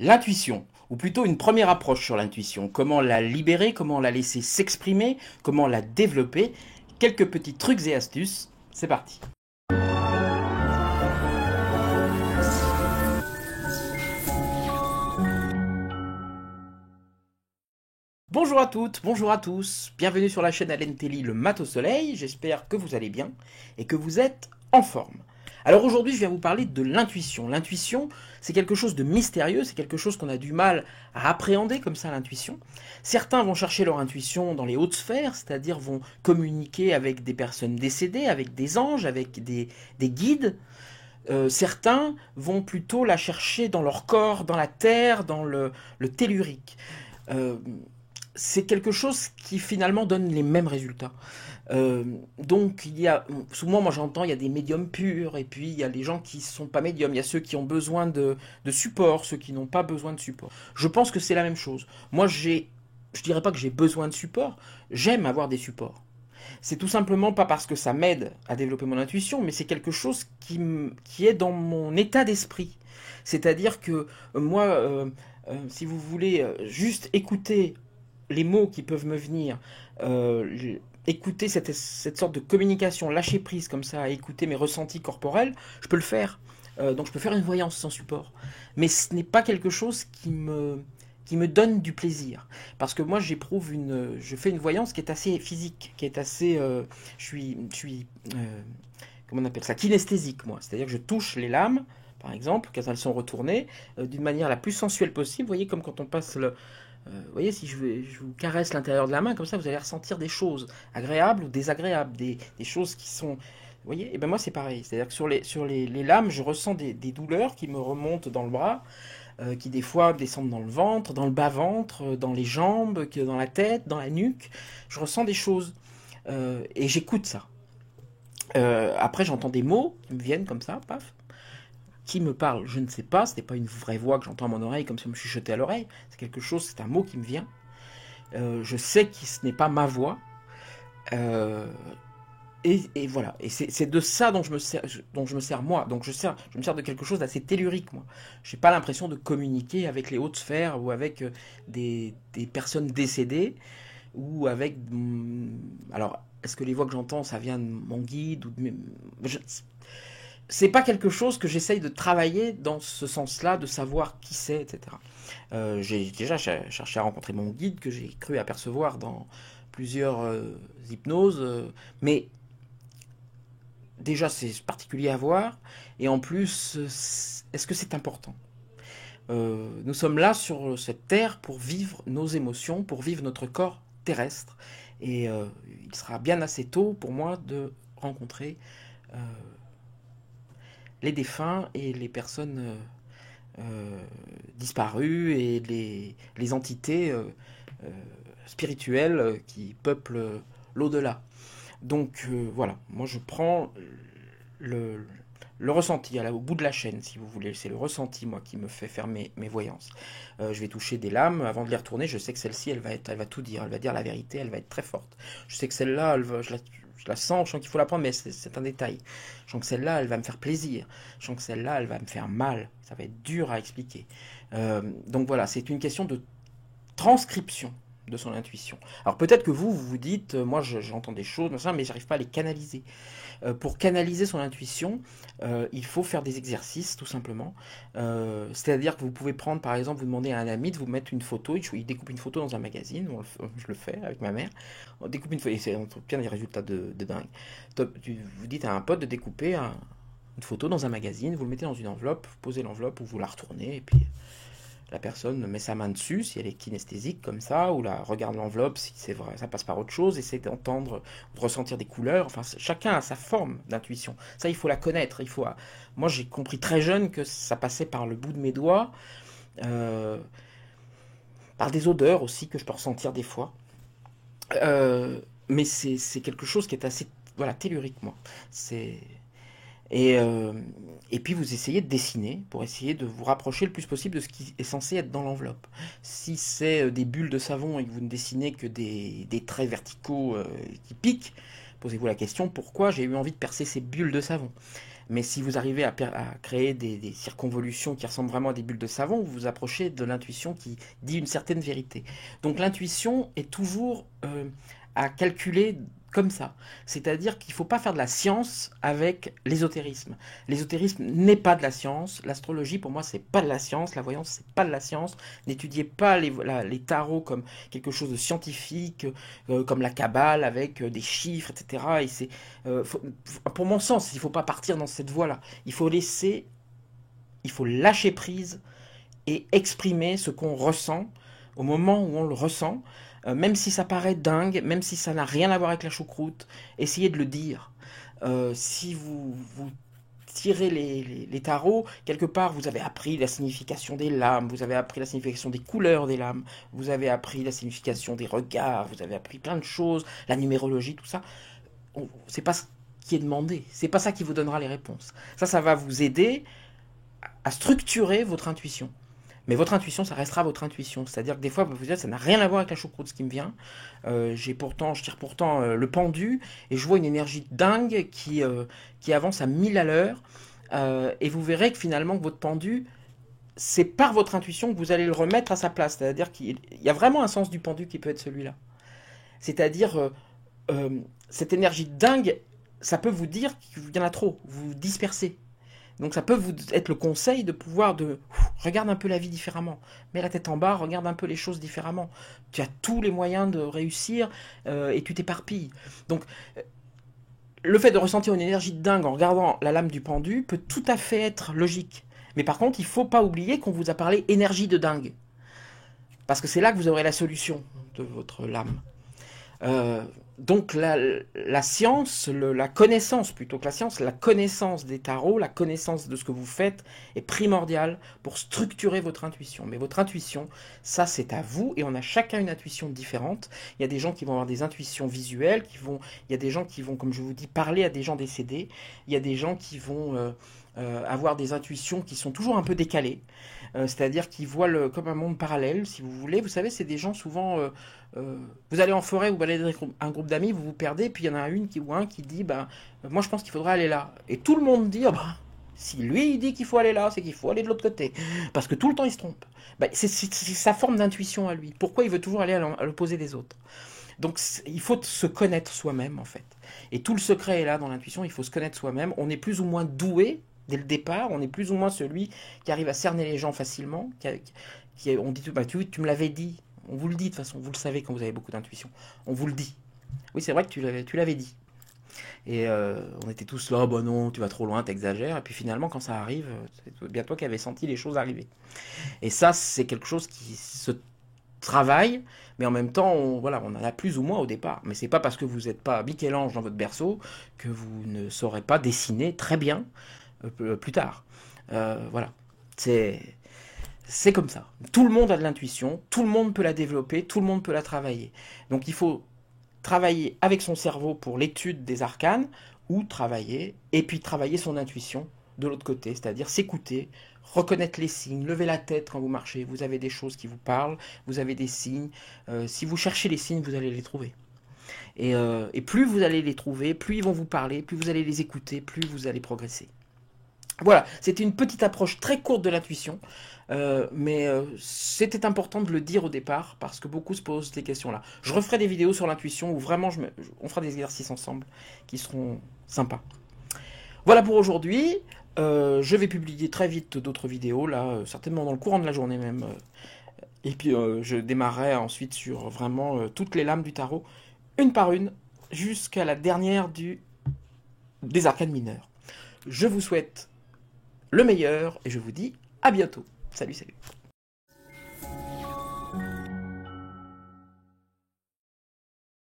L'intuition, ou plutôt une première approche sur l'intuition. Comment la libérer, comment la laisser s'exprimer, comment la développer. Quelques petits trucs et astuces. C'est parti. Bonjour à toutes, bonjour à tous. Bienvenue sur la chaîne Alain Telly, le mat au soleil. J'espère que vous allez bien et que vous êtes en forme. Alors aujourd'hui, je viens vous parler de l'intuition. L'intuition, c'est quelque chose de mystérieux, c'est quelque chose qu'on a du mal à appréhender comme ça, l'intuition. Certains vont chercher leur intuition dans les hautes sphères, c'est-à-dire vont communiquer avec des personnes décédées, avec des anges, avec des guides. Certains vont plutôt la chercher dans leur corps, dans la terre, dans le tellurique. Euh, c'est quelque chose qui finalement donne les mêmes résultats. Donc il y a souvent, moi j'entends, il y a des médiums purs et puis il y a les gens qui sont pas médiums, il y a ceux qui ont besoin de support, ceux qui n'ont pas besoin de support. Je pense que c'est la même chose. Moi je dirais pas que j'ai besoin de support, j'aime avoir des supports. C'est tout simplement pas parce que ça m'aide à développer mon intuition, mais c'est quelque chose qui est dans mon état d'esprit. C'est-à-dire que moi, si vous voulez juste écouter les mots qui peuvent me venir, écouter cette sorte de communication, lâcher prise comme ça, écouter mes ressentis corporels, je peux le faire. Donc je peux faire une voyance sans support. Mais ce n'est pas quelque chose qui me donne du plaisir. Parce que moi je fais une voyance qui est assez physique, qui est assez, comment on appelle ça, kinesthésique moi. C'est-à-dire que je touche les lames, par exemple, quand elles sont retournées, d'une manière la plus sensuelle possible. Vous voyez, comme quand on passe vous voyez, si je vous caresse l'intérieur de la main, comme ça, vous allez ressentir des choses agréables ou désagréables, des choses qui sont... Vous voyez, et ben moi c'est pareil. C'est-à-dire que les lames, je ressens des douleurs qui me remontent dans le bras, qui des fois descendent dans le ventre, dans le bas-ventre, dans les jambes, dans la tête, dans la nuque. Je ressens des choses. Et j'écoute ça. Après, j'entends des mots qui me viennent comme ça, paf. Qui me parle, je ne sais pas, ce n'est pas une vraie voix que j'entends à mon oreille comme si on me chuchotait à l'oreille, c'est quelque chose, c'est un mot qui me vient. Je sais que ce n'est pas ma voix. Euh, et voilà, et c'est de ça dont je me sers moi. Donc je me sers de quelque chose d'assez tellurique moi. J'ai pas l'impression de communiquer avec les hautes sphères ou avec des personnes décédées ou avec. Alors, est-ce que les voix que j'entends, ça vient de mon guide ou de c'est pas quelque chose que j'essaye de travailler dans ce sens-là, de savoir qui c'est, etc. J'ai déjà cherché à rencontrer mon guide que j'ai cru apercevoir dans plusieurs hypnoses, mais déjà c'est particulier à voir, et en plus, est-ce que c'est important? Nous sommes là sur cette terre pour vivre nos émotions, pour vivre notre corps terrestre, et il sera bien assez tôt pour moi de rencontrer euh, les défunts et les personnes disparues et les entités euh, spirituelles qui peuplent l'au-delà. Donc voilà, moi je prends le, le ressenti, au bout de la chaîne, si vous voulez. C'est le ressenti, moi, qui me fait faire mes voyances. Je vais toucher des lames, avant de les retourner, je sais que celle-ci, elle va tout dire, elle va dire la vérité, elle va être très forte. Je sais que celle-là, je la sens, je sens qu'il faut la prendre, mais c'est un détail. Je sens que celle-là, elle va me faire plaisir. Je sens que celle-là, elle va me faire mal. Ça va être dur à expliquer. Donc voilà, c'est une question de transcription de son intuition. Alors peut-être que vous vous dites, moi j'entends des choses, mais j'arrive pas à les canaliser. Pour canaliser son intuition, il faut faire des exercices tout simplement. C'est-à-dire que vous pouvez prendre, par exemple, vous demandez à un ami de vous mettre une photo, il découpe une photo dans un magazine, je le fais avec ma mère, on découpe une photo, et on obtient des résultats de dingue. Vous dites à un pote de découper une photo dans un magazine, vous le mettez dans une enveloppe, vous posez l'enveloppe ou vous la retournez, et puis la personne met sa main dessus, si elle est kinesthésique comme ça, ou la regarde l'enveloppe, si c'est vrai, ça passe par autre chose, essaie d'entendre, de ressentir des couleurs. Enfin, chacun a sa forme d'intuition. Ça, il faut la connaître. Moi, j'ai compris très jeune que ça passait par le bout de mes doigts, euh, par des odeurs aussi que je peux ressentir des fois. Mais c'est quelque chose qui est assez, voilà, tellurique, moi. C'est et, euh, et puis vous essayez de dessiner pour essayer de vous rapprocher le plus possible de ce qui est censé être dans l'enveloppe. Si c'est des bulles de savon et que vous ne dessinez que des traits verticaux qui piquent, posez-vous la question pourquoi j'ai eu envie de percer ces bulles de savon. Mais si vous arrivez à créer des circonvolutions qui ressemblent vraiment à des bulles de savon, vous vous approchez de l'intuition qui dit une certaine vérité. Donc l'intuition est toujours à calculer comme ça. C'est-à-dire qu'il ne faut pas faire de la science avec l'ésotérisme. L'ésotérisme n'est pas de la science. L'astrologie, pour moi, c'est pas de la science. La voyance, c'est pas de la science. N'étudiez pas les tarots comme quelque chose de scientifique, comme la Kabbale avec des chiffres, etc. Et pour mon sens, il ne faut pas partir dans cette voie-là. Il faut lâcher prise et exprimer ce qu'on ressent au moment où on le ressent. Même si ça paraît dingue, même si ça n'a rien à voir avec la choucroute, essayez de le dire. Si vous tirez les tarots, quelque part vous avez appris la signification des lames, vous avez appris la signification des couleurs des lames, vous avez appris la signification des regards, vous avez appris plein de choses, la numérologie, tout ça. C'est pas ce qui est demandé, c'est pas ça qui vous donnera les réponses. Ça va vous aider à structurer votre intuition. Mais votre intuition, ça restera votre intuition. C'est-à-dire que des fois, vous vous dites, ça n'a rien à voir avec la choucroute, ce qui me vient. Je tire pourtant le pendu, et je vois une énergie dingue qui avance à 1000 à l'heure. Et vous verrez que finalement, que votre pendu, c'est par votre intuition que vous allez le remettre à sa place. C'est-à-dire qu'il y a vraiment un sens du pendu qui peut être celui-là. C'est-à-dire, cette énergie dingue, ça peut vous dire qu'il y en a trop, vous dispersez. Donc ça peut vous être le conseil de pouvoir regarde un peu la vie différemment. Mets la tête en bas, regarde un peu les choses différemment. Tu as tous les moyens de réussir et tu t'éparpilles. Donc le fait de ressentir une énergie de dingue en regardant la lame du pendu peut tout à fait être logique. Mais par contre, il ne faut pas oublier qu'on vous a parlé énergie de dingue. Parce que c'est là que vous aurez la solution de votre lame. Donc la science, la connaissance plutôt que la science, la connaissance des tarots, la connaissance de ce que vous faites est primordiale pour structurer votre intuition. Mais votre intuition, ça c'est à vous, et on a chacun une intuition différente. Il y a des gens qui vont avoir des intuitions visuelles, il y a des gens qui vont, comme je vous dis, parler à des gens décédés. Il y a des gens qui vont avoir des intuitions qui sont toujours un peu décalées. C'est-à-dire qu'ils voient comme un monde parallèle, si vous voulez. Vous savez, c'est des gens souvent... vous allez en forêt, vous baladez avec un groupe d'amis, vous vous perdez, puis il y en a une ou un qui dit, moi je pense qu'il faudrait aller là. Et tout le monde dit, si lui il dit qu'il faut aller là, c'est qu'il faut aller de l'autre côté. Parce que tout le temps il se trompe. C'est sa forme d'intuition à lui. Pourquoi il veut toujours aller à l'opposé des autres? Donc il faut se connaître soi-même en fait. Et tout le secret est là dans l'intuition, il faut se connaître soi-même. On est plus ou moins doué dès le départ, on est plus ou moins celui qui arrive à cerner les gens facilement. On dit, tu me l'avais dit. On vous le dit de toute façon, vous le savez quand vous avez beaucoup d'intuition. On vous le dit. Oui, c'est vrai que tu l'avais dit. Et on était tous là, non, tu vas trop loin, t'exagères. Et puis finalement, quand ça arrive, c'est bien toi qui avais senti les choses arriver. Et ça, c'est quelque chose qui se travaille, mais en même temps, on en a plus ou moins au départ. Mais c'est pas parce que vous n'êtes pas Michel-Ange dans votre berceau que vous ne saurez pas dessiner très bien plus tard. Voilà. C'est comme ça. Tout le monde a de l'intuition, tout le monde peut la développer, tout le monde peut la travailler. Donc il faut travailler avec son cerveau pour l'étude des arcanes, ou travailler son intuition de l'autre côté, c'est-à-dire s'écouter, reconnaître les signes, lever la tête quand vous marchez, vous avez des choses qui vous parlent, vous avez des signes. Si vous cherchez les signes, vous allez les trouver. Et plus vous allez les trouver, plus ils vont vous parler, plus vous allez les écouter, plus vous allez progresser. Voilà, c'était une petite approche très courte de l'intuition, mais c'était important de le dire au départ, parce que beaucoup se posent ces questions-là. Je referai des vidéos sur l'intuition, où vraiment on fera des exercices ensemble, qui seront sympas. Voilà pour aujourd'hui, je vais publier très vite d'autres vidéos, là, certainement dans le courant de la journée même. Et puis je démarrerai ensuite sur vraiment toutes les lames du tarot, une par une, jusqu'à la dernière des arcanes mineures. Je vous souhaite le meilleur et je vous dis à bientôt. Salut, salut.